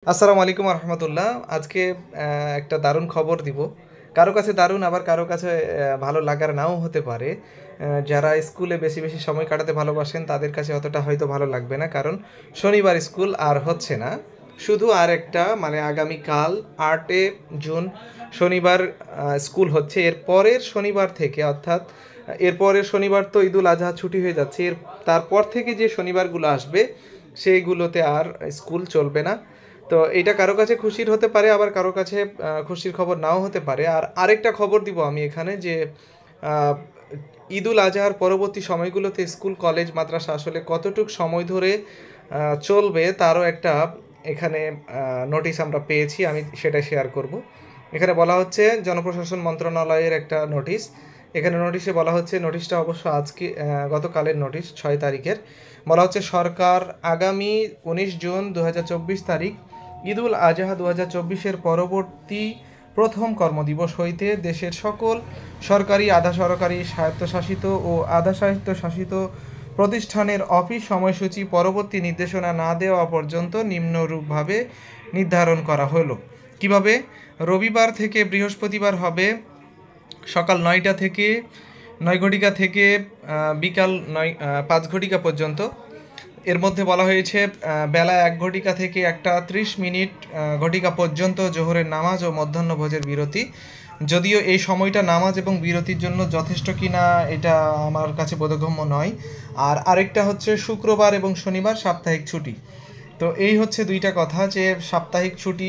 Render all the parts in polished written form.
আসসালামু আলাইকুম রহমতুল্লাহ। আজকে একটা দারুণ খবর দিব। কারো কাছে দারুণ, আবার কারো কাছে ভালো লাগার নাও হতে পারে। যারা স্কুলে বেশি বেশি সময় কাটাতে ভালোবাসেন তাদের কাছে অতটা হয়তো ভালো লাগবে না, কারণ শনিবার স্কুল আর হচ্ছে না। শুধু আর একটা মানে আগামীকাল 8 জুন শনিবার স্কুল হচ্ছে। এর পরের শনিবার থেকে, অর্থাৎ এর পরের শনিবার তো ঈদুল আজহা ছুটি হয়ে যাচ্ছে। তারপর থেকে যে শনিবারগুলো আসবে সেইগুলোতে আর স্কুল চলবে না। তো এটা কারো কাছে খুশির হতে পারে, আবার কারো কাছে খুশির খবর নাও হতে পারে। আর আরেকটা খবর দিব আমি এখানে, যে আহ, ঈদুল আজহার পরবর্তী সময়গুলোতে স্কুল কলেজ মাদ্রাসা আসলে কতটুক সময় ধরে চলবে তারও একটা এখানে নোটিশ আমরা পেয়েছি, আমি সেটা শেয়ার করব। এখানে বলা হচ্ছে জনপ্রশাসন মন্ত্রণালয়ের একটা নোটিশ। এখানে নোটিশে বলা হচ্ছে, নোটিশটা অবশ্য আজকে গতকালের নোটিশ 6 তারিখের। বলা হচ্ছে সরকার আগামী 19 জুন 2024 তারিখ ঈদুল আজহা 2024-এর পরবর্তী প্রথম কর্মদিবস হইতে দেশের সকল সরকারি, আধা সরকারি, স্বায়ত্তশাসিত ও আধা স্বায়ত্তশাসিত প্রতিষ্ঠানের অফিস সময়সূচি পরবর্তী নির্দেশনা না দেওয়া পর্যন্ত নিম্নরূপভাবে নির্ধারণ করা হলো। কিভাবে? রবিবার থেকে বৃহস্পতিবার হবে সকাল 9টা থেকে 9 ঘটিকা থেকে বিকাল 5 ঘটিকা পর্যন্ত। এর মধ্যে বলা হয়েছে বেলা 1 ঘটিকা থেকে 1:30 ঘটিকা পর্যন্ত জোহরের নামাজ ও মধ্যাহ্নভোজের বিরতি। যদিও এই সময়টা নামাজ এবং বিরতির জন্য যথেষ্ট কিনা এটা আমার কাছে বোধগম্য নয়। আর আরেকটা হচ্ছে শুক্রবার এবং শনিবার সাপ্তাহিক ছুটি। তো এই হচ্ছে দুইটা কথা, যে সাপ্তাহিক ছুটি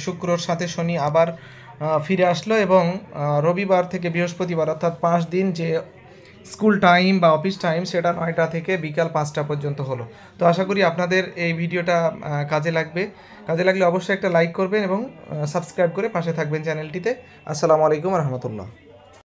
শুক্রর সাথে শনি আবার ফিরে আসলো, এবং রবিবার থেকে বৃহস্পতিবার অর্থাৎ 5 দিন যে স্কুল টাইম বা অফিস টাইম সেটা 9টা থেকে বিকাল 5টা পর্যন্ত হলো। তো আশা করি আপনাদের এই ভিডিওটা কাজে লাগবে। কাজে লাগলে অবশ্যই একটা লাইক করবেন এবং সাবস্ক্রাইব করে পাশে থাকবেন চ্যানেলটিতে। আসসালামু আলাইকুম রহমতুল্লাহ।